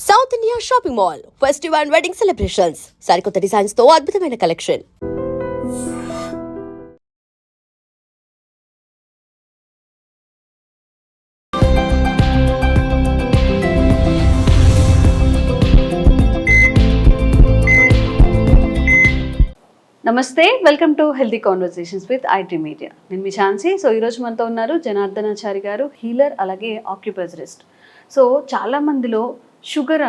South India shopping mall festival and wedding celebrations సరికొత్త designs తో అద్భుతమైన కలెక్షన్. నమస్తే, welcome to healthy conversations with IT media. నేను మీ Jhansi. So ఈరోజు మనతో ఉన్నారు జనార్దనాచారి గారు, హీలర్, అలాగే ఆక్యుప్రెజరిస్ట్. సో చాలా మందిలో షుగర్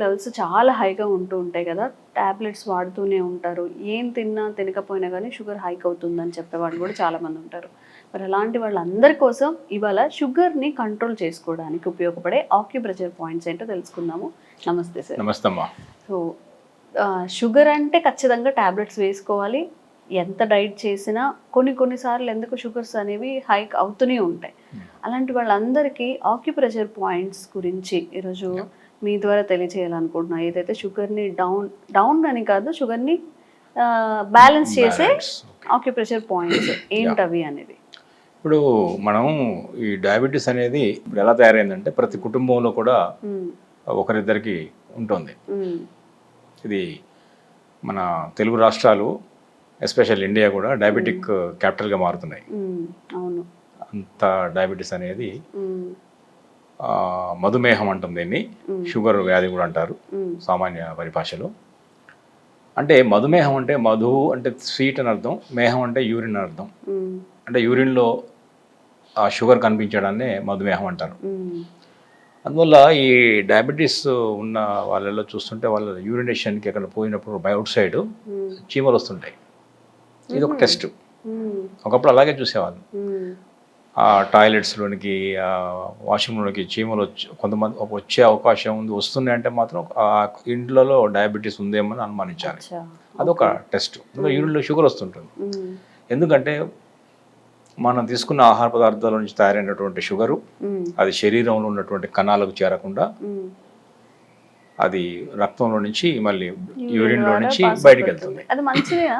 లెవెల్స్ చాలా హైగా ఉంటూ ఉంటాయి కదా, ట్యాబ్లెట్స్ వాడుతూనే ఉంటారు. ఏం తిన్నా తినకపోయినా కానీ షుగర్ హైక్ అవుతుందని చెప్పేవాళ్ళు కూడా చాలామంది ఉంటారు. మరి అలాంటి వాళ్ళందరి కోసం ఇవాళ షుగర్ని కంట్రోల్ చేసుకోవడానికి ఉపయోగపడే ఆక్యుప్రెషర్ పాయింట్స్ ఏంటో తెలుసుకుందాము. నమస్తే సార్. నమస్తే అమ్మా. సో షుగర్ అంటే ఖచ్చితంగా ట్యాబ్లెట్స్ వేసుకోవాలి. ఎంత డైట్ చేసినా కొన్నిసార్లు ఎందుకు షుగర్స్ అనేవి హైక్ అవుతూనే ఉంటాయి. అలాంటి వాళ్ళందరికీ ఆక్యుప్రెషర్ పాయింట్స్ గురించి ఈరోజు మీ ద్వారా తెలియజేయాలనుకుంటున్నా. ఏదైతే షుగర్ని డౌన్ అని కాదు, షుగర్ని బ్యాలెన్స్ చేసే ఆక్యుప్రెషర్ పాయింట్స్ ఏంటవి అనేది. ఇప్పుడు మనం ఈ డయాబెటీస్ అనేది ఇప్పుడు ఎలా తయారైందంటే ప్రతి కుటుంబంలో కూడా ఒకరిద్దరికి ఉంటుంది. ఇది మన తెలుగు రాష్ట్రాలు, ఎస్పెషల్ ఇండియా కూడా డయాబెటిక్ క్యాపిటల్గా మారుతున్నాయి. అవును, అంత డయాబెటీస్ అనేది మధుమేహం అంటాం దీన్ని, షుగర్ వ్యాధి కూడా అంటారు సామాన్య పరిభాషలో. అంటే మధుమేహం అంటే మధు అంటే స్వీట్ అని అర్థం, మేహం అంటే యూరిన్ అని అర్థం. అంటే యూరిన్లో ఆ షుగర్ కనిపించడాన్నే మధుమేహం అంటారు. అందువల్ల ఈ డయాబెటీస్ ఉన్న వాళ్ళలో చూస్తుంటే వాళ్ళ యూరినేషన్కి ఎక్కడ పోయినప్పుడు బై అవుట్ సైడ్ చీమలు వస్తుంటాయి. ఇది ఒక టెస్ట్. ఒకప్పుడు అలాగే చూసేవాళ్ళు. ఆ టాయిలెట్స్లోనికి, వాష్రూమ్లోనికి చీమలు కొంతమంది వచ్చే అవకాశం ఉంది, వస్తున్నాయి అంటే మాత్రం ఆ ఇంట్లో డయాబెటీస్ ఉందేమని అనుమానించాలి. అదొక టెస్ట్. యూరిన్లో షుగర్ వస్తుంటుంది. ఎందుకంటే మనం తీసుకున్న ఆహార పదార్థాల నుంచి తయారైనటువంటి షుగరు అది శరీరంలో ఉన్నటువంటి కణాలకు చేరకుండా అది రక్తంలో నుంచి మళ్ళీ యూరిన్లో నుంచి బయటికి వెళ్తుంది. అది మంచిదేనా?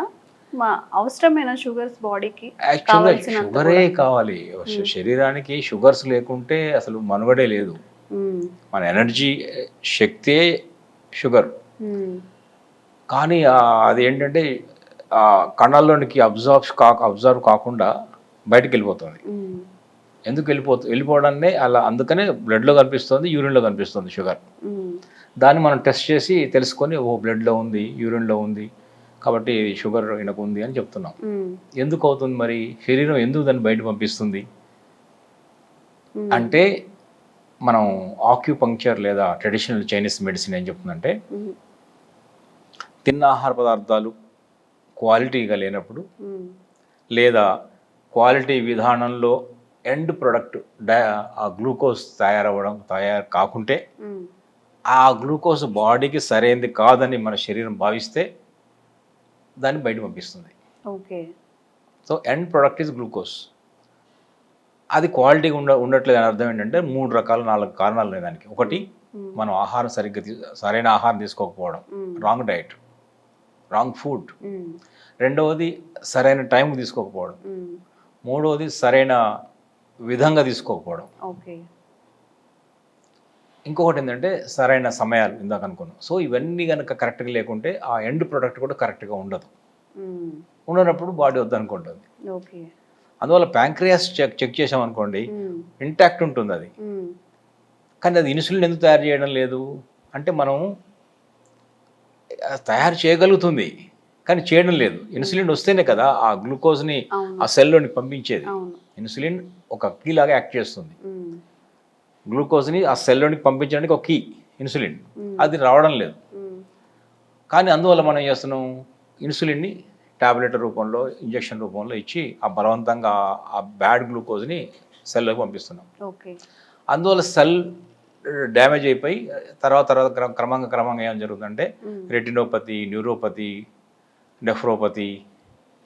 అవసరమైన షుగర్స్ బాడీకి యాక్చువల్గా షుగరే కావాలి. శరీరానికి షుగర్స్ లేకుంటే అసలు మనుగడే లేదు. మన ఎనర్జీ శక్తే షుగర్. కానీ అది ఏంటంటే కణాల్లోనికి అబ్జర్వ్ కాకుండా బయటకు వెళ్ళిపోతుంది. ఎందుకు వెళ్ళిపోవడాన్ని అలా, అందుకనే బ్లడ్లో కనిపిస్తుంది, యూరిన్లో కనిపిస్తుంది షుగర్. దాన్ని మనం టెస్ట్ చేసి తెలుసుకొని బ్లడ్లో ఉంది, యూరిన్లో ఉంది కాబట్టి షుగర్ ఈయనకు ఉంది అని చెప్తున్నాం. ఎందుకు అవుతుంది మరి? శరీరం ఎందుకు దాన్ని బయట పంపిస్తుంది అంటే, మనం ఆక్యుపంక్చర్ లేదా ట్రెడిషనల్ చైనీస్ మెడిసిన్ ఏం చెప్తుందంటే, తిన్న ఆహార పదార్థాలు క్వాలిటీగా లేనప్పుడు లేదా క్వాలిటీ విధానంలో ఎండ్ ప్రొడక్ట్ ఆ గ్లూకోజ్ తయారు కాకుంటే, ఆ గ్లూకోజ్ బాడీకి సరైనది కాదని మన శరీరం భావిస్తే దాన్ని బయట పంపిస్తుంది. Okay. So end product is glucose. అది క్వాలిటీగా ఉండట్లేదు అని అర్థం ఏంటంటే 4 కారణాలు ఉన్నాయి దానికి. ఒకటి, మనం ఆహారం సరైన ఆహారం తీసుకోకపోవడం, రాంగ్ డైట్, రాంగ్ ఫుడ్. రెండవది, సరైన టైం తీసుకోకపోవడం. మూడవది, సరైన విధంగా తీసుకోకపోవడం. ఇంకొకటి ఏంటంటే సరైన సమయాలు, ఇందాక అనుకున్నాం. సో ఇవన్నీ కనుక కరెక్ట్గా లేకుంటే ఆ ఎండ్ ప్రొడక్ట్ కూడా కరెక్ట్గా ఉండనప్పుడు బాడీ వద్దనుకుంటుంది. అందువల్ల ప్యాంక్రియాస్ చెక్ చేసామనుకోండి, ఇంటాక్ట్ ఉంటుంది అది. కానీ అది ఇన్సులిన్ ఎందుకు తయారు చేయడం లేదు అంటే, మనం తయారు చేయగలుగుతుంది కానీ చేయడం లేదు. ఇన్సులిన్ వస్తేనే కదా ఆ గ్లూకోజ్ని ఆ సెల్లోని పంపించేది. ఇన్సులిన్ ఒక కీ లాగా యాక్ట్ చేస్తుంది. గ్లూకోజ్ని ఆ సెల్లోనికి పంపించడానికి ఒక కీ ఇన్సులిన్. అది రావడం లేదు. కానీ అందువల్ల మనం ఏం చేస్తున్నాం, ఇన్సులిన్ని టాబ్లెట్ రూపంలో, ఇంజెక్షన్ రూపంలో ఇచ్చి ఆ బలవంతంగా ఆ బ్యాడ్ గ్లూకోజ్ని సెల్లోకి పంపిస్తున్నాం. అందువల్ల సెల్ డ్యామేజ్ అయిపోయి తర్వాత క్రమంగా ఏం జరుగుతుందంటే, retinopathy, neuropathy, nephropathy,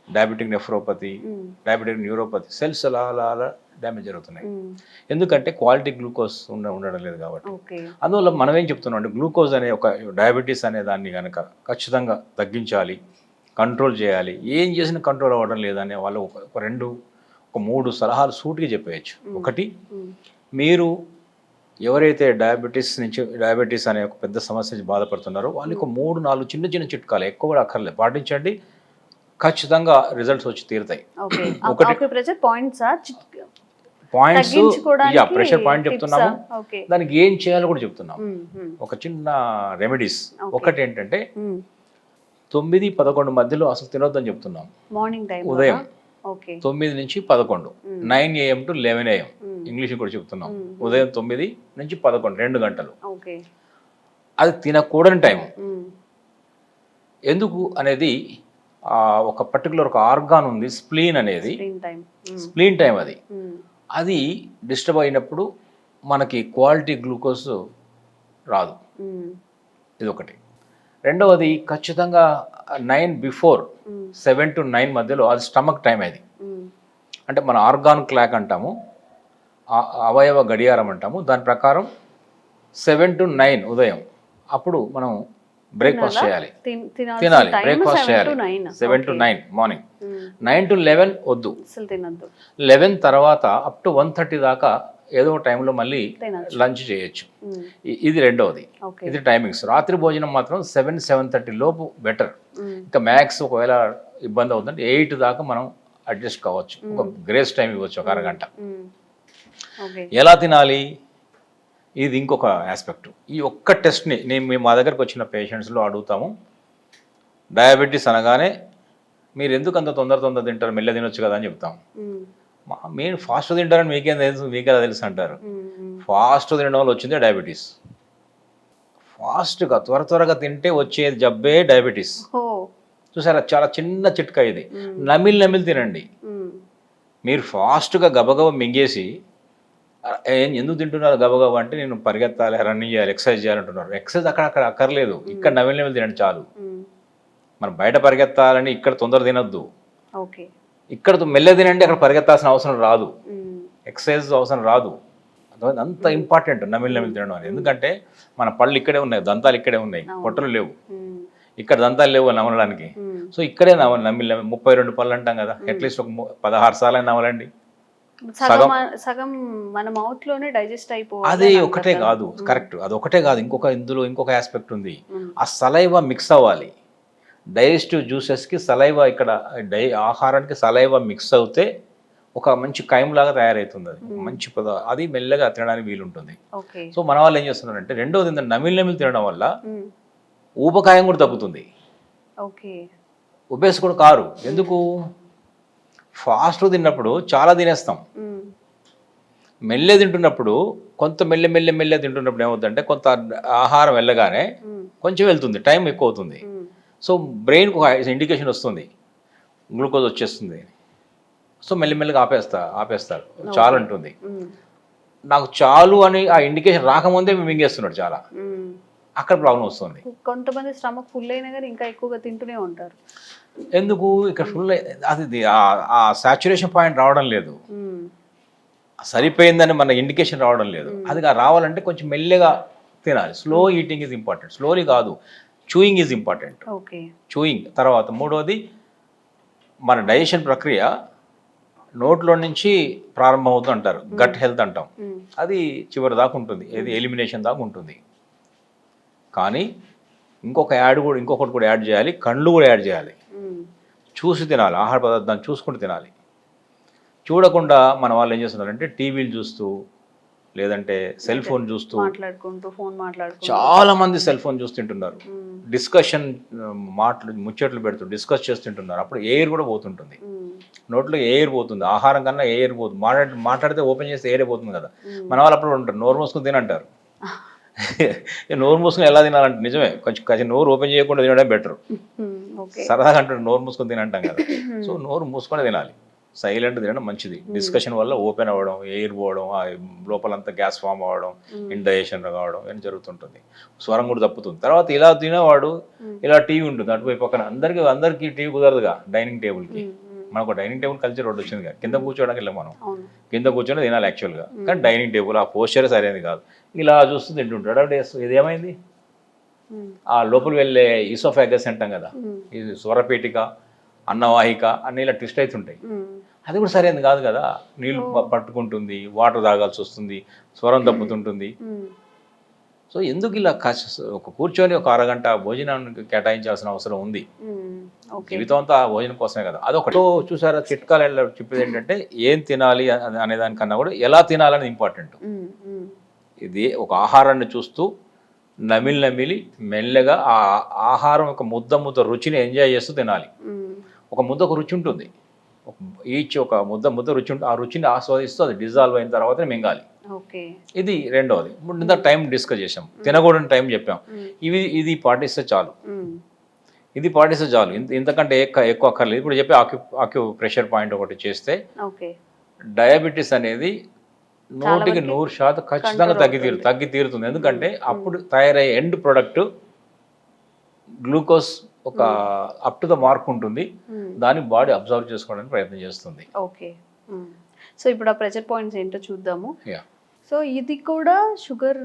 diabetic nephropathy, diabetic neuropathy, cells అలా డ్యామేజ్ జరుగుతున్నాయి. ఎందుకంటే క్వాలిటీ గ్లూకోజ్ ఉండడం లేదు కాబట్టి. అందువల్ల మనం ఏం చెప్తున్నాం అంటే, గ్లూకోజ్ అనే ఒక డయాబెటీస్ అనే దాన్ని కనుక ఖచ్చితంగా తగ్గించాలి, కంట్రోల్ చేయాలి. ఏం చేసినా కంట్రోల్ అవ్వడం లేదనే వాళ్ళు ఒక 3 సలహాలు సూటిగా చెప్పేయచ్చు. ఒకటి, మీరు ఎవరైతే డయాబెటీస్ అనే ఒక పెద్ద సమస్య నుంచి బాధపడుతున్నారో వాళ్ళకి 3-4 చిన్న చిన్న చిట్కాలు ఎక్కువ కూడా అక్కర్లేదు పాటించండి, ఖచ్చితంగా రిజల్ట్స్ వచ్చి తీరుతాయి. పాయింట్స్ ప్రెషర్ పాయింట్ చెప్తున్నాము, దానికి ఏం చేయాలో కూడా చెప్తున్నాము. ఒక చిన్న రెమెడీస్. ఒకటి ఏంటంటే 9-11 మధ్యలో అసలు తినొద్దని చెప్తున్నాం. మార్నింగ్ టైం ఉదయం 9 నుంచి 11, 9 AM to 11 AM ఇంగ్లీష్ కూడా చెప్తున్నాం. ఉదయం 9 నుంచి 11 2 గంటలు అది తినకూడని టైం. ఎందుకు అనేది ఒక పర్టికులర్ ఒక ఆర్గాన్ ఉంది, స్ప్లీన్ అనేది, స్ప్లీన్ టైం అది డిస్టర్బ్ అయినప్పుడు మనకి క్వాలిటీ గ్లూకోజ్ రాదు. ఇది ఒకటి. రెండవది ఖచ్చితంగా 9 before 7 to 9 మధ్యలో అది స్టమక్ టైం. అది అంటే మన ఆర్గాన్ క్లాక్ అంటాము, అవయవ గడియారం అంటాము. దాని ప్రకారం 7 to 9 ఉదయం అప్పుడు మనం బ్రేక్ఫాస్ట్ చేయాలి, తినాలి, బ్రేక్ఫాస్ట్ చేయాలి. 7 to 9 మార్నింగ్. 9 to 11 వద్దు. 11 తర్వాత అప్ టు 1:30 దాకా ఏదో టైంలో మళ్ళీ లంచ్ చేయొచ్చు. ఇది రెండవది. ఇది టైమింగ్స్. రాత్రి భోజనం మాత్రం 7-7:30 లోపు బెటర్. ఇంకా మ్యాక్స్ ఒకవేళ ఇబ్బంది అవుతుందంటే 8 దాకా మనం అడ్జస్ట్ కావచ్చు. ఒక గ్రేస్ టైం ఇవ్వచ్చు, ఒక అరగంట. ఎలా తినాలి ఇది ఇంకొక ఆస్పెక్ట్. ఈ ఒక్క టెస్ట్ని మేము మా దగ్గరకు వచ్చిన పేషెంట్స్లో అడుగుతాము. డయాబెటీస్ అనగానే మీరు ఎందుకు అంత తొందర తింటారు, మెల్ల తినొచ్చు కదా అని చెప్తాం. మీరు ఫాస్ట్ తింటారని మీకేం తెలుసు, మీకెలా తెలుసు అంటారు. ఫాస్ట్ తినడం వల్ల వచ్చిందే డయాబెటీస్. ఫాస్ట్గా త్వరగా తింటే వచ్చేది జబ్బే డయాబెటీస్. చూసారా, చాలా చిన్న చిట్కా ఇది. నమిలి తినండి. మీరు ఫాస్ట్గా గబగబ మింగేసి ఎందుకు తింటున్నారు గబగబా అంటే నేను పరిగెత్తాలి, రన్నింగ్ చేయాలి, ఎక్సర్సైజ్ చేయాలంటున్నారు. ఎక్సర్సైజ్ అక్కడ అక్కర్లేదు, ఇక్కడ నమిలి తినండి చాలు. మనం బయట పరిగెత్తాలని ఇక్కడ తొందర తినద్దు, ఇక్కడ మెల్ల తినండి, అక్కడ పరిగెత్తాల్సిన అవసరం రాదు, ఎక్సర్సైజ్ అవసరం రాదు. అంత ఇంపార్టెంట్ నమిలి తినడం అని. ఎందుకంటే మన పళ్ళు ఇక్కడే ఉన్నాయి, దంతాలు ఇక్కడే ఉన్నాయి, పొట్టలు లేవు. ఇక్కడ దంతాలు లేవు నమలడానికి. సో ఇక్కడే నమిలి 32 పళ్ళు అంటాం కదా, అట్లీస్ట్ ఒక 16 సార్లు నమలండి. సగం మన మౌత్ లోనే డైజెస్ట్ అయిపోవాలి. అది ఒకటే కాదు, కరెక్ట్, అది ఒకటే కాదు. ఇందులో ఇంకొక ఆస్పెక్ట్ ఉంది. ఆ సలైవా మిక్స్ అవ్వాలి. డైజెస్టివ్ జ్యూసెస్కి సలైవా, ఇక్కడ ఆహారానికి సలైవా మిక్స్ అవుతే ఒక మంచి కైంలాగా తయారవుతుంది. అది మంచి అది మెల్లగా తినడానికి వీలుంటుంది. సో మన వాళ్ళు ఏం చేస్తున్నారంటే రెండోది నమిలి తినడం వల్ల ఊబకాయం కూడా తగ్గుతుంది, ఉబేస్ కూడా కారు. ఎందుకు? ఫాస్ట్ తిన్నప్పుడు చాలా తినేస్తాం, మెల్లె తింటున్నప్పుడు కొంత మెల్లె తింటున్నప్పుడు ఏమవుతుందంటే కొంత ఆహారం వెళ్ళగానే కొంచెం వెళ్తుంది, టైం ఎక్కువ అవుతుంది. సో బ్రెయిన్కి ఒక ఇండికేషన్ వస్తుంది, గ్లూకోజ్ వచ్చేస్తుంది. సో మెల్లమెల్లగా ఆపేస్తారు, చాలు అంటుంది. నాకు చాలు అని ఆ ఇండికేషన్ రాకముందే మింగేస్తున్నాడు చాలా, అక్కడ ప్రాబ్లం వస్తుంది. కొంతమంది స్టమక్ ఫుల్ అయినా కానీ ఇంకా ఎక్కువగా తింటూనే ఉంటారు. ఎందుకు? ఇక్కడ ఫుల్ అది ఆ సాచురేషన్ పాయింట్ రావడం లేదు, సరిపోయిందని మన ఇండికేషన్ రావడం లేదు. అది రావాలంటే కొంచెం మెల్లగా తినాలి. Slow eating is important, slowly కాదు, చూయింగ్ ఈజ్ ఇంపార్టెంట్. చూయింగ్ తర్వాత మూడోది మన డైజెషన్ ప్రక్రియ నోట్లో నుంచి ప్రారంభం అవుతుంది అంటారు, గట్ హెల్త్ అంటాం. అది చివరి దాకా ఉంటుంది, ఏది ఎలిమినేషన్ దాకా ఉంటుంది. కానీ ఇంకొకటి కూడా యాడ్ చేయాలి, కళ్ళు కూడా యాడ్ చేయాలి. చూసి తినాలి, ఆహార పదార్థాన్ని చూసుకుంటూ తినాలి. చూడకుండా మన వాళ్ళు ఏం చేస్తున్నారంటే టీవీలు చూస్తూ లేదంటే సెల్ ఫోన్ చూస్తూ చాలా మంది సెల్ ఫోన్ చూస్తుంటున్నారు. డిస్కషన్ ముచ్చట్లు పెడుతూ డిస్కస్ చేస్తుంటున్నారు. అప్పుడు ఎయిర్ కూడా పోతుంటుంది, నోట్లో ఎయిర్ పోతుంది, ఆహారం కన్నా ఎయిర్ పోతుంది. మాట్లాడితే ఓపెన్ చేస్తే ఎయిర్ పోతుంది కదా. మన వాళ్ళు అప్పుడు ఉంటారు నోరు మూసుకుని తినంటారు. నోరు మూసుకుని ఎలా తినాలంటే నిజమే, కొంచెం నోరు ఓపెన్ చేయకుండా తినడం బెటర్. సరదాగా అంటారు నోరు మూసుకొని తినంటాం కదా. సో నోరు మూసుకొని తినాలి, సైలెంట్ తినడం మంచిది. డిస్కషన్ వల్ల ఓపెన్ అవ్వడం, ఎయిర్ పోవడం, లోపలంతా గ్యాస్ ఫామ్ అవ్వడం, ఇండైజెషన్ కావడం అని జరుగుతుంటుంది. స్వరం కూడా తప్పుతుంది. తర్వాత ఇలా తినేవాడు ఇలా టీవీ ఉంటుంది అటువైపు పక్కన. అందరికీ టీవీ కుదరదుగా డైనింగ్ టేబుల్కి. మనకు డైనింగ్ టేబుల్ కల్చర్ ఒకటి వచ్చింది కదా, కింద కూర్చోడానికి వెళ్ళాం మనం, కింద కూర్చొని తినాలి యాక్చువల్గా. కానీ డైనింగ్ టేబుల్ ఆ పోస్చర్ సరైనది కాదు, ఇలా చూస్తూ తింటుంటాడు. ఇది ఏమైంది? ఆ లోపల వెళ్ళే ఈసోఫాగస్ అంటాం కదా, ఇది స్వరపేటిక, అన్నవాహిక అన్నీ ఇలా ట్విస్ట్ అవుతుంటాయి. అది కూడా సరైనది కాదు కదా. నీళ్ళు పట్టుకుంటుంది, వాటర్ తాగాల్సి వస్తుంది, స్వరం తప్పుతుంటుంది. సో ఎందుకు ఇలా ఒక కూర్చొని ఒక అరగంట భోజనానికి కేటాయించాల్సిన అవసరం ఉంది? జీవితం అంతా ఆ భోజనం కోసమే కదా. అదొకటి చూసారా చిట్కాలు చెప్పేది ఏంటంటే ఏం తినాలి అనే దానికన్నా కూడా ఎలా తినాలని ఇంపార్టెంట్. ఇది ఒక ఆహారాన్ని చూస్తూ నమిలి మెల్లగా ఆ ఆహారం ఒక ముద్ద రుచిని ఎంజాయ్ చేస్తూ తినాలి. ఒక ముద్దకు రుచి ఉంటుంది, ఒక ముద్ద రుచి ఉంటుంది. ఆ రుచిని ఆస్వాదిస్తూ అది డిజాల్వ్ అయిన తర్వాతనే మింగాలి. ఇది రెండవది. ఇంత టైం డిస్కస్ చేసాం, తినకూడని టైం చెప్పాం. ఇది పాటిస్తే చాలు, ఇంతకంటే ఎక్కువ అక్కర్లేదు. ఇప్పుడు చెప్పి ఆక్యుప్రెషర్ పాయింట్ ఒకటి చేస్తే డయాబెటీస్ అనేది 100% ఖచ్చితంగా తగ్గి తీరుతుంది. ఎందుకంటే అప్పుడు తయారయ్యే ఎండ్ ప్రొడక్ట్ గ్లూకోజ్ ఒక అప్ టు ద మార్క్ ఉంటుంది, దాన్ని బాడీ అబ్జర్వ్ చేసుకోవడానికి ప్రయత్నం చేస్తుంది. ఓకే, సో ఇప్పుడు ఆ ప్రెషర్ పాయింట్స్ ఏంటో చూద్దాము. సో ఇది కూడా షుగర్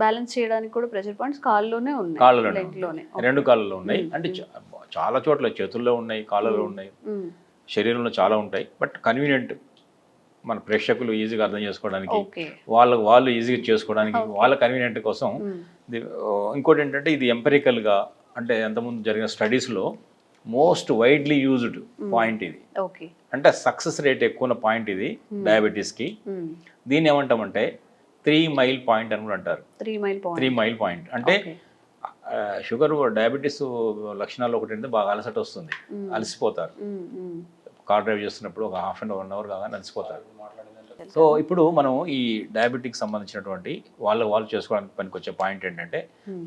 బ్యాలెన్స్ చేయడానికి కూడా ప్రెషర్ పాయింట్స్ కాళ్ళలోనే ఉన్నాయి, రెండు కాళ్ళలో ఉన్నాయి. అంటే చాలా చోట్ల చేతుల్లో ఉన్నాయి, కాళ్ళలో ఉన్నాయి, శరీరంలో చాలా ఉంటాయి. బట్ కన్వీనియంట్ మన ప్రేక్షకులు ఈజీగా అర్థం చేసుకోవడానికి, వాళ్ళు ఈజీగా చేసుకోవడానికి, వాళ్ళ కన్వీనియంట్ కోసం. ఇంకోటి ఏంటంటే ఇది ఎంపెరికల్గా, అంటే అంతకుముందు జరిగిన స్టడీస్లో మోస్ట్ వైడ్లీ యూజ్డ్ పాయింట్ ఇది. అంటే సక్సెస్ రేట్ ఎక్కువ ఉన్న పాయింట్ ఇది డయాబెటీస్కి. దీన్ని ఏమంటామంటే 3 మైల్ పాయింట్ అని కూడా అంటారు. 3 మైల్ పాయింట్ అంటే షుగర్ డయాబెటీస్ లక్షణాలు ఒకటి అంటే బాగా అలసట వస్తుంది, అలసిపోతారు. కార్ డ్రైవ్ చేస్తున్నప్పుడు ఒక హాఫ్ అండ్ 1 అవర్ కాగానే అలసిపోతారు. సో ఇప్పుడు మనం ఈ డయాబెటిక్ సంబంధించినటువంటి వాళ్ళు చేసుకోవడానికి పనికి వచ్చే పాయింట్ ఏంటంటే,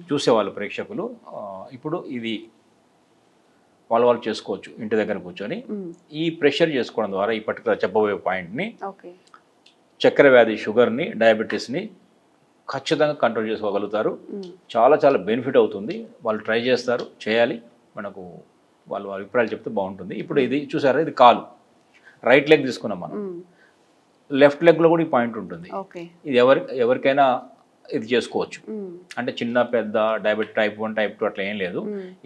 చూసేవాళ్ళు ప్రేక్షకులు ఇప్పుడు ఇది వాళ్ళు చేసుకోవచ్చు ఇంటి దగ్గర కూర్చొని. ఈ ప్రెషర్ చేసుకోవడం ద్వారా ఈ పర్టికులర్ చెప్పబోయే పాయింట్ని, చక్కెర వ్యాధి, షుగర్ని, డయాబెటీస్ని ఖచ్చితంగా కంట్రోల్ చేసుకోగలుగుతారు. చాలా చాలా బెనిఫిట్ అవుతుంది. వాళ్ళు ట్రై చేస్తారు, చేయాలి. మనకు వాళ్ళ అభిప్రాయాలు చెప్తే బాగుంటుంది. ఇప్పుడు ఇది చూసారా, ఇది కాలు, రైట్ లెగ్ తీసుకున్నాం మనం. లెఫ్ట్ లెగ్లో కూడా ఈ పాయింట్ ఉంటుంది. ఇది ఎవరికైనా ఇది చేసుకోవచ్చు. అంటే చిన్న పెద్ద డయాబెటిక్ టైప్ 1 టైప్ 2 అట్లా ఏం లేదు.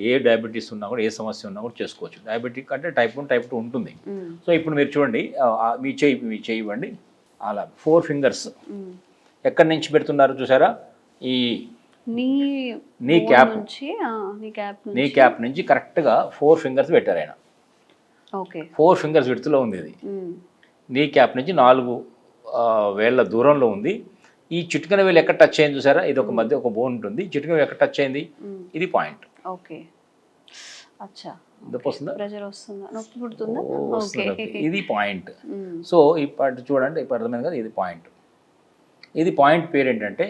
ఏ డయాబెటీస్ ఉన్నా కూడా, ఏ సమస్య ఉన్నా కూడా చేసుకోవచ్చు. డయాబెటిక్ అంటే టైప్ 1 టైప్ 2 ఉంటుంది. సో ఇప్పుడు మీరు చూడండి, మీ చేయి ఇవ్వండి. అలా 4 ఫింగర్స్ ఎక్కడి నుంచి పెడుతున్నారు చూసారా, ఈ నీ క్యాప్ నుంచి కరెక్ట్గా 4 ఫింగర్స్ పెట్టారు ఆయన. 4 ఫింగర్స్ విడుతులో ఉంది ఇది. నీ క్యాప్ నుంచి 4 వేళ్ల దూరంలో ఉంది. ఈ చిటికెన వేలు ఎక్కడ టచ్ అయింది చూసారా, ఇది ఒక మధ్య ఒక బోన్ ఉంటుంది. చిటికెన వేలు ఎక్కడ టచ్ అయింది, ఇది పాయింట్. ఇది పాయింట్. సో ఇప్పుడు చూడండి, ఇప్పుడు అర్థమైంది కదా, ఇది పాయింట్. ఇది పాయింట్ పేరు ఏంటంటే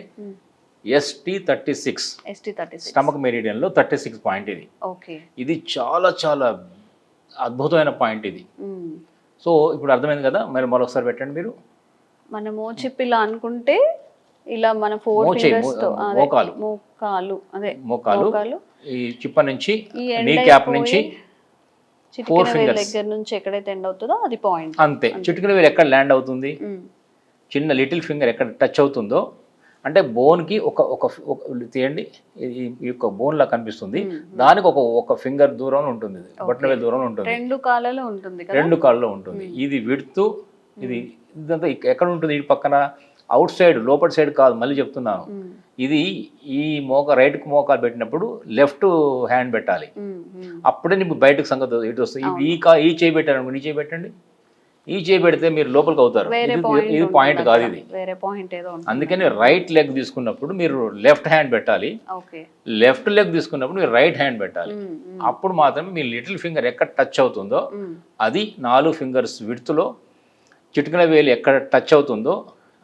ST36, స్టమక్ మెరిడియన్ లో 36 పాయింట్ ఇది. ఇది చాలా చాలా అద్భుతమైన పాయింట్ ఇది. సో ఇప్పుడు అర్థమైంది కదా. మరి మరొకసారి పెట్టండి మీరు. మన మోచిప్పి ఇలా అనుకుంటే ఇలా మన 4 ఫింగర్స్ తో మోకాలు ఈ చిప్ప నుంచి నీ క్యాప్ నుంచి 4 ఫింగర్స్ దగ్గర నుంచి ఎక్కడైతే ఎండ్ అవుతుందో అది పాయింట్. అంతే. చిటికెన వేలు ఎక్కడ ల్యాండ్ అవుతుంది, చిన్న లిటిల్ ఫింగర్ ఎక్కడ టచ్ అవుతుందో, అంటే బోన్కి ఒక తీయండి, ఈ యొక్క బోన్ లా కనిపిస్తుంది, దానికి ఒక ఫింగర్ దూరంలో ఉంటుంది, బొట్టన వేలు దూరంలో ఉంటుంది, 2 కాళ్ళలో ఉంటుంది. ఇది విడుతూ ఇది ఇదంతా ఎక్కడ ఉంటుంది, ఈ పక్కన అవుట్ సైడ్, లోపల సైడ్ కాదు, మళ్ళీ చెప్తున్నాను. ఇది ఈ రైట్ మోకాలు పెట్టినప్పుడు లెఫ్ట్ హ్యాండ్ పెట్టాలి, అప్పుడే నీకు బయటకు సంగతి ఇటు వస్తుంది. ఈ చేయి పెట్టారు, నీ చేయి పెట్టండి. ఈ చేయి పెడితే మీరు లోపలికి అవుతారు. ఇది పాయింట్ కాదు, ఇది వేరే పాయింట్ ఏదో. అందుకని రైట్ లెగ్ తీసుకున్నప్పుడు మీరు లెఫ్ట్ హ్యాండ్ పెట్టాలి, లెఫ్ట్ లెగ్ తీసుకున్నప్పుడు మీరు రైట్ హ్యాండ్ పెట్టాలి. అప్పుడు మాత్రమే మీ లిటిల్ ఫింగర్ ఎక్కడ టచ్ అవుతుందో, అది 4 ఫింగర్స్ విడుతులో చిటికెన వేలు ఎక్కడ టచ్ అవుతుందో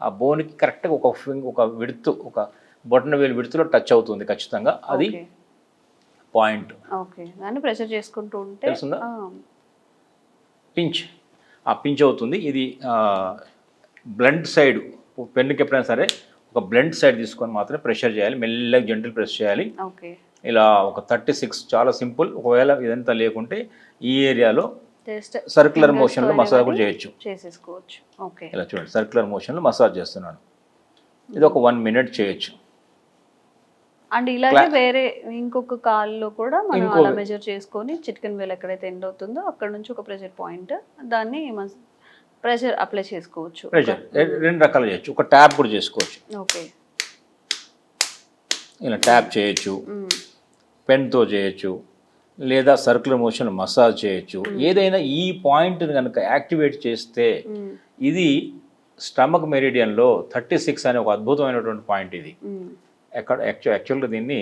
ఆ బోన్కి కరెక్ట్గా ఒక విడుతు, ఒక బొటన వేలు విడుతులో టచ్ అవుతుంది ఖచ్చితంగా, అది పాయింట్. దాన్ని ప్రెషర్ చేసుకుంటూ ఉంటే తెలుస్తుందా, పించ్ అవుతుంది. ఇది బ్లంట్ సైడ్, పెన్నుకి ఎప్పుడైనా సరే ఒక బ్లంట్ సైడ్ తీసుకొని మాత్రమే ప్రెషర్ చేయాలి, మెల్లగా జెంటిల్ ప్రెస్ చేయాలి. ఇలా ఒక 36, చాలా సింపుల్. ఒకవేళ ఇదంతా లేకుంటే ఈ ఏరియాలో సర్క్యులర్ మోషన్లో మసాజ్ కూడా చేసేసుకోవచ్చు. ఇలా చూడండి, సర్క్యులర్ మోషన్లో మసాజ్ చేస్తున్నాను. ఇది ఒక 1 మినిట్ చేయొచ్చు. అండ్ ఇలాగే వేరే ఇంకొక కాల్లో కూడా మనం అలా మెజర్ చేసుకొని చిటికెన్ వేలు ఎక్కడైతే ఎండ్ అవుతుందో అక్కడ నుంచి ఒక ప్రెషర్ పాయింట్ దాన్ని ప్రెషర్ అప్లై చేసుకోవచ్చు. ప్రెషర్ రెండు రకాలు చేయొచ్చు. ఒక ట్యాప్ కూడా చేసుకోవచ్చు. ఓకే, ఇలా ట్యాప్ చేయొచ్చు, పెన్తో చేయొచ్చు, లేదా సర్క్యులర్ మోషన్ మసాజ్ చేయొచ్చు. ఏదైనా ఈ పాయింట్ కనుక యాక్టివేట్ చేస్తే ఇది స్టమక్ మెరిడియన్లో 36 అనే ఒక అద్భుతమైనటువంటి పాయింట్. ఇది ఎక్కడ యాక్చువల్గా దీన్ని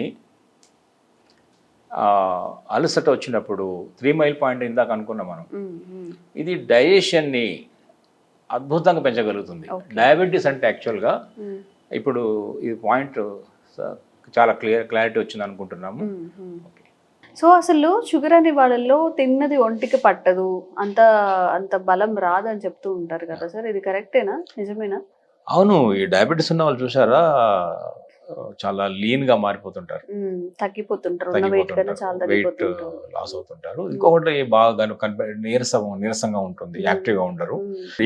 అలసట వచ్చినప్పుడు 3 మైల్ పాయింట్ ఇందాక అనుకున్నాం మనం. ఇది డైజెషన్ని అద్భుతంగా పెంచగలుగుతుంది. డయాబెటీస్ అంటే యాక్చువల్గా ఇప్పుడు ఈ పాయింట్ చాలా క్లారిటీ వచ్చింది అనుకుంటున్నాము. సో అసలు షుగర్ అనే వాళ్ళల్లో తిన్నది ఒంటికి పట్టదు, అంత బలం రాదని చెప్తూ ఉంటారు కదా సార్, ఇది కరెక్టేనా, నిజమేనా? అవును, ఈ డయాబెటీస్ ఉన్న వాళ్ళు చూసారా చాలా లీన్ గా మారిపోతుంటారు, తగ్గిపోతుంటారు, వెయిట్ లాస్ అవుతుంటారు. ఇంకొకటి బాగా నీరసంగా ఉంటుంది, యాక్టివ్ గా ఉండరు.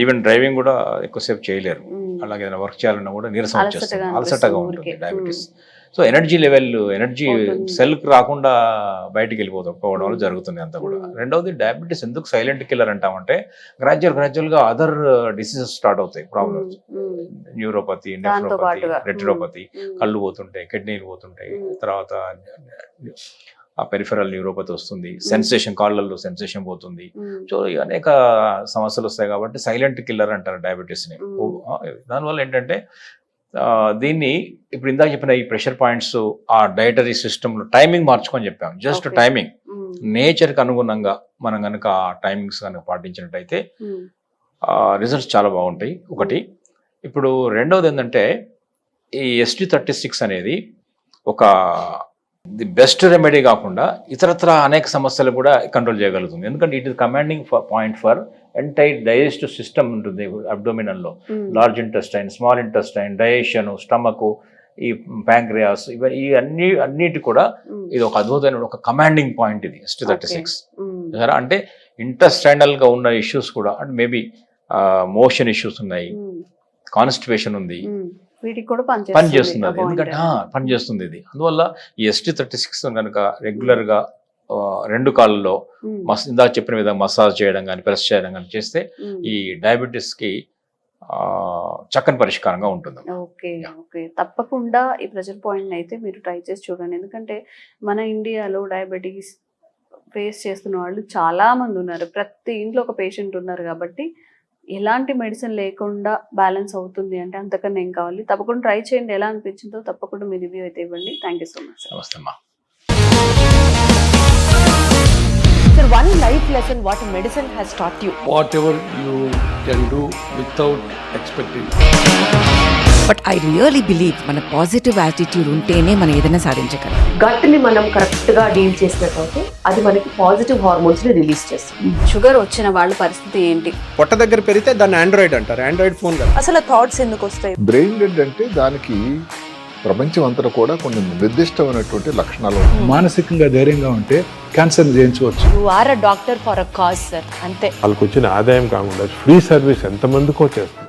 ఈవెన్ డ్రైవింగ్ కూడా ఎక్కువసేపు చేయలేరు. అలాగే ఏదైనా వర్క్ చేయాలన్నా కూడా నీరసం వచ్చేస్తుంది, అలసటగా ఉంటుంది డయాబెటీస్. సో ఎనర్జీ సెల్కి రాకుండా బయటికి వెళ్ళిపోవడం వల్ల జరుగుతుంది అంతా కూడా. రెండవది డయాబెటీస్ ఎందుకు సైలెంట్ కిల్లర్ అంటామంటే గ్రాడ్యువల్ గా అదర్ డిసీజెస్ స్టార్ట్ అవుతాయి, ప్రాబ్లమ్స్, న్యూరోపతి, నెఫ్రోపతి, రెటినోపతి, కళ్ళు పోతుంటాయి, కిడ్నీలు పోతుంటాయి, తర్వాత ఆ పెరిఫెరల్ న్యూరోపతి వస్తుంది, సెన్సేషన్, కాళ్ళల్లో సెన్సేషన్ పోతుంది. సో అనేక సమస్యలు వస్తాయి కాబట్టి సైలెంట్ కిల్లర్ అంటారు డయాబెటీస్ని. దానివల్ల ఏంటంటే దీన్ని ఇప్పుడు ఇందాక చెప్పిన ఈ ప్రెషర్ పాయింట్స్ ఆ డైటరీ సిస్టంలో టైమింగ్ మార్చుకొని చెప్పాము. జస్ట్ టైమింగ్, నేచర్కి అనుగుణంగా మనం కనుక ఆ టైమింగ్స్ కనుక పాటించినట్టయితే రిజల్ట్స్ చాలా బాగుంటాయి. ఒకటి. ఇప్పుడు రెండవది ఏంటంటే ఈ ST36 అనేది ఒక ది బెస్ట్ రెమెడీ కాకుండా ఇతరత్ర అనేక సమస్యలు కూడా కంట్రోల్ చేయగలుగుతుంది. ఎందుకంటే it is commanding point for entire digestive system ఉంటుంది అబ్డోమినల్లో. Large intestine, small intestine, digestion, stomach, ఈ ప్యాంక్రియాస్, ఈ అన్నిటి కూడా ఇది ఒక అద్భుతమైన ఒక కమాండింగ్ పాయింట్ ఇది ST36. అంటే ఇంటెస్టైనల్ గా ఉన్న ఇష్యూస్ కూడా, అంటే మేబీ మోషన్ ఇష్యూస్ ఉన్నాయి, కాన్స్టిపేషన్ ఉంది, వీటికి కూడా పనిచేస్తుంది. అది ఎందుకంటే పనిచేస్తుంది ఇది. అందువల్ల ఈ ST36 కనుక రెగ్యులర్ గా 2 కాళ్ళలో ఇందాక చెప్పిన విధంగా మసాజ్ చేయడం కానీ ప్రెస్ చేయడం కానీ చేస్తే ఈ డయాబెటీస్ కి చక్కని పరిష్కారంగా ఉంటుంది. ఓకే, ఓకే, తప్పకుండా ఈ ప్రెషర్ పాయింట్ అయితే మీరు ట్రై చేసి చూడండి. ఎందుకంటే మన ఇండియాలో డయాబెటీస్ ఫేస్ చేస్తున్న వాళ్ళు చాలా మంది ఉన్నారు, ప్రతి ఇంట్లో ఒక పేషెంట్ ఉన్నారు. కాబట్టి ఎలాంటి మెడిసిన్ లేకుండా బ్యాలెన్స్ అవుతుంది అంటే అంతకన్నా ఏం కావాలి. తప్పకుండా ట్రై చేయండి, ఎలా అనిపించిందో తప్పకుండా మీ రివ్యూ అయితే ఇవ్వండి. Thank you so much. నమస్తే అమ్మా. Sir, one life lesson what medicine has taught you. Whatever you can do without expecting. But I really believe మన పాజిటివ్ యాటిట్యూడ్ ఉంటేనే మనం ఏదైనా సాధించగలం. గట్ని మనం కరెక్ట్ గా డీల్ చేసినట్లయితే అది మనకి పాజిటివ్ హార్మోన్స్ ని రిలీజ్ చేస్తుంది. షుగర్ వచ్చిన వాళ్ళ పరిస్థితి ఏంటి? పొట్ట దగ్గర పెరిగితే దాన్ని ఆండ్రాయిడ్ అంటారు, ఆండ్రాయిడ్ ఫోన్ కదా. అసలు థాట్స్ ఎందుకు వస్తాయి? బ్రెయిన్ డెడ్ అంటే దానికి ప్రపంచం అంతా కూడా కొన్ని నిర్దిష్టమైనటువంటి లక్షణాలు ఉన్నాయి. మానసికంగా ధైర్యంగా ఉంటే క్యాన్సర్ జయించవచ్చు. You are a doctor for a cause sir, అంతే. వాళ్ళకి వచ్చిన ఆదాయం కాకుండా ఫ్రీ సర్వీస్ ఎంతమందికో చేస్తారు.